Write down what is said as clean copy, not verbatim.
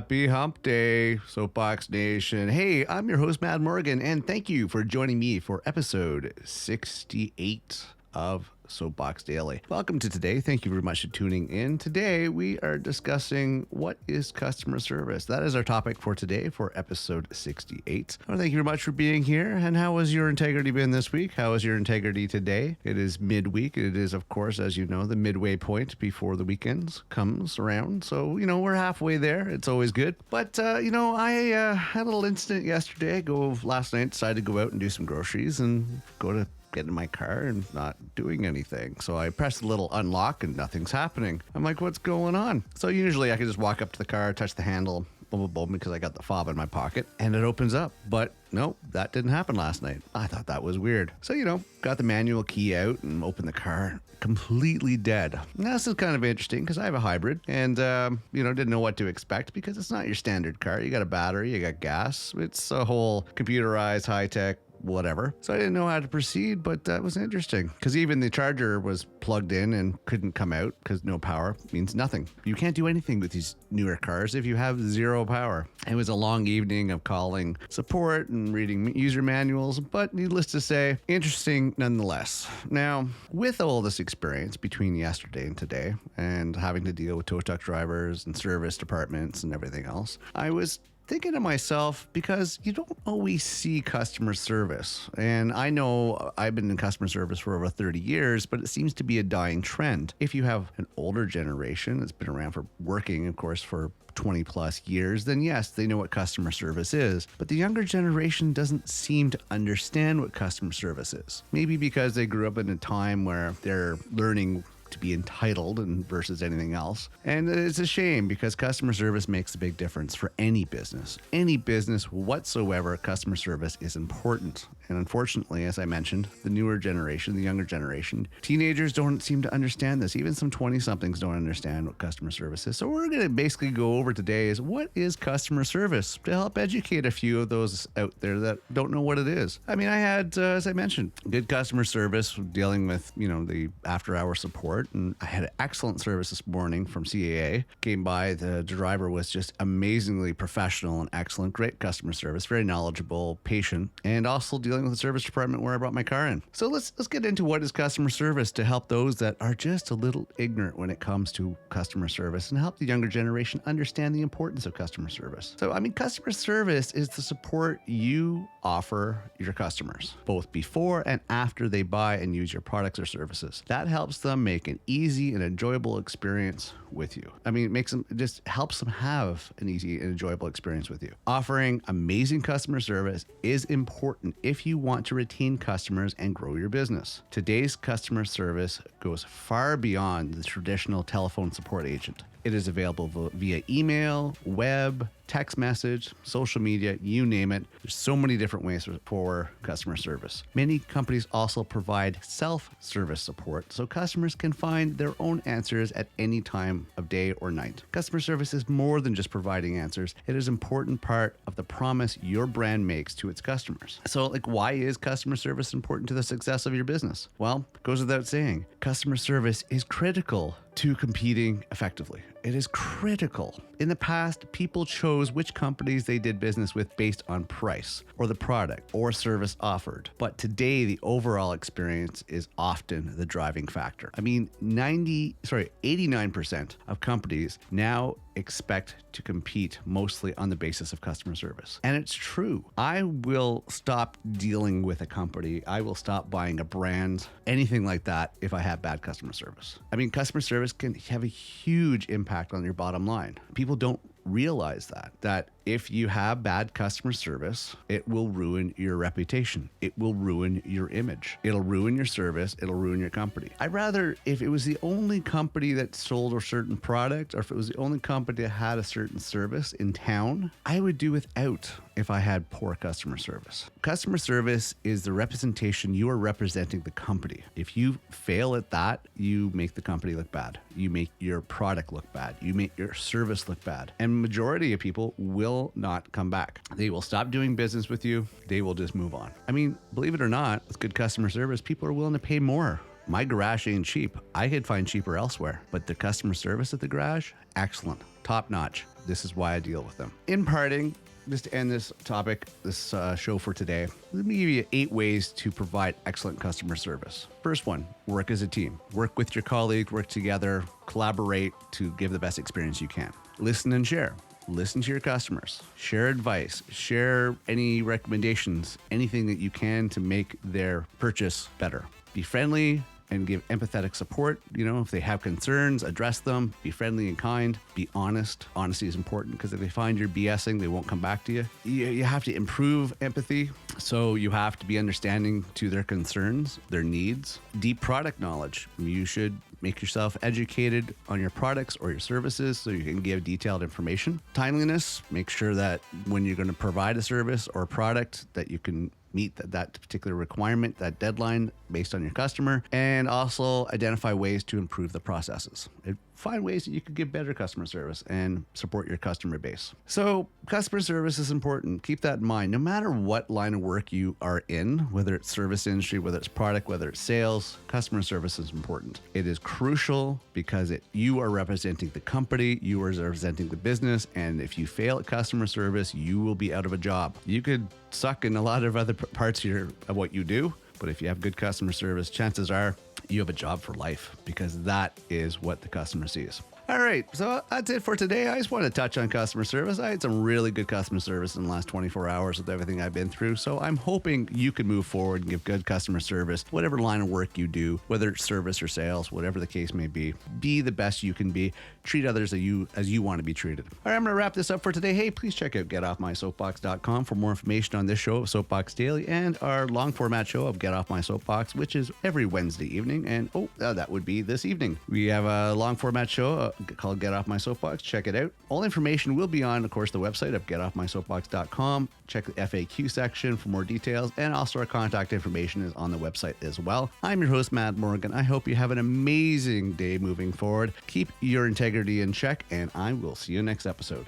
Happy Hump Day, Soapbox Nation. Hey, I'm your host, Matt Morgan, and thank you for joining me for episode 68 of Soapbox Daily. Welcome to today. Thank you very much for tuning in. Today, we are discussing what is customer service. That is our topic for today for episode 68. Well, thank you very much for being here. And how has your integrity been this week? How is your integrity today? It is midweek. It is, of course, as you know, the midway point before the weekends comes around. So, we're halfway there. It's always good. But, I had a little incident yesterday. Last night, decided to go out and do some groceries and get in my car and not doing anything. So I pressed the little unlock and nothing's happening. I'm like, what's going on? So usually I can just walk up to the car, touch the handle, boom, boom, boom, because I got the fob in my pocket and it opens up. But no, that didn't happen last night. I thought that was weird. So, got the manual key out and opened the car, completely dead. Now, this is kind of interesting because I have a hybrid and, didn't know what to expect because it's not your standard car. You got a battery, you got gas. It's a whole computerized, high-tech, whatever. So I didn't know how to proceed, but that was interesting because even the charger was plugged in and couldn't come out because no power means nothing. You can't do anything with these newer cars if you have zero power. It was a long evening of calling support and reading user manuals, but needless to say, interesting nonetheless. Now, with all this experience between yesterday and today and having to deal with tow truck drivers and service departments and everything else, I was thinking to myself, because you don't always see customer service. And I know I've been in customer service for over 30 years, but it seems to be a dying trend. If you have an older generation that's been around for working, of course, for 20 plus years, then yes, they know what customer service is. But the younger generation doesn't seem to understand what customer service is. Maybe because they grew up in a time where they're learning to be entitled and versus anything else. And it's a shame because customer service makes a big difference for any business. Any business whatsoever, customer service is important. And unfortunately, as I mentioned, the newer generation, the younger generation, teenagers don't seem to understand this. Even some 20-somethings don't understand what customer service is. So we're going to basically go over today is what is customer service to help educate a few of those out there that don't know what it is. I mean, I had, as I mentioned, good customer service dealing with, the after-hour support. And I had excellent service this morning from CAA. Came by, the driver was just amazingly professional and excellent. Great customer service, very knowledgeable, patient, and also dealing with the service department where I brought my car in. So let's get into what is customer service to help those that are just a little ignorant when it comes to customer service and help the younger generation understand the importance of customer service. So, customer service is the support you offer your customers, both before and after they buy and use your products or services. That helps them make an easy and enjoyable experience with you. It just helps them have an easy and enjoyable experience with you. Offering amazing customer service is important if you want to retain customers and grow your business. Today's customer service goes far beyond the traditional telephone support agent. It is available via email, web, text message, social media, you name it. There's so many different ways for customer service. Many companies also provide self-service support so customers can find their own answers at any time of day or night. Customer service is more than just providing answers. It is an important part of the promise your brand makes to its customers. So, why is customer service important to the success of your business? Well, it goes without saying, customer service is critical to competing effectively. It is critical. In the past, people chose which companies they did business with based on price or the product or service offered. But today, the overall experience is often the driving factor. 89% of companies now expect to compete mostly on the basis of customer service. And it's true. I will stop dealing with a company. I will stop buying a brand, anything like that, if I have bad customer service. Customer service can have a huge impact on your bottom line. People don't realize that if you have bad customer service, it will ruin your reputation. It will ruin your image. It'll ruin your service. It'll ruin your company. I'd rather, if it was the only company that sold a certain product, or if it was the only company that had a certain service in town, I would do without if I had poor customer service. Customer service is the representation. You are representing the company. If you fail at that, you make the company look bad. You make your product look bad. You make your service look bad. And majority of people will not come back. They will stop doing business with you. They will just move on. Believe it or not, with good customer service, people are willing to pay more my garage ain't cheap. I could find cheaper elsewhere, but the customer service at the garage, excellent, top notch. This is why I deal with them. In parting, just to end this topic, this show for today, let me give you 8 ways to provide excellent customer service. First one, work as a team. Work with your colleagues, work together, collaborate to give the best experience you can. Listen and share. Listen to your customers, share advice, share any recommendations, anything that you can to make their purchase better. Be friendly and give empathetic support. If they have concerns, address them, be friendly and kind, be honest. Honesty is important because if they find you're BSing, they won't come back to you. You have to improve empathy. So you have to be understanding to their concerns, their needs. Deep product knowledge. You should make yourself educated on your products or your services so you can give detailed information. Timeliness, make sure that when you're going to provide a service or a product that you can meet that particular requirement, that deadline based on your customer, and also identify ways to improve the processes. Find ways that you could give better customer service and support your customer base. So customer service is important. Keep that in mind. No matter what line of work you are in, whether it's service industry, whether it's product, whether it's sales, customer service is important. It is crucial because you are representing the company, you are representing the business, and if you fail at customer service, you will be out of a job. You could suck in a lot of other parts here of what you do, but if you have good customer service, chances are you have a job for life because that is what the customer sees. All right, so that's it for today. I just want to touch on customer service. I had some really good customer service in the last 24 hours with everything I've been through. So I'm hoping you can move forward and give good customer service, whatever line of work you do, whether it's service or sales, whatever the case may be. Be the best you can be. Treat others as you want to be treated. All right, I'm going to wrap this up for today. Hey, please check out getoffmysoapbox.com for more information on this show of Soapbox Daily and our long format show of Get Off My Soapbox, which is every Wednesday evening. And that would be this evening. We have a long format show called Get Off My Soapbox. Check it out. All information will be on, of course, the website of getoffmysoapbox.com. Check the FAQ section for more details, and also our contact information is on the website as well. I'm your host, Matt Morgan. I hope you have an amazing day moving forward. Keep your integrity in check, and I will see you next episode.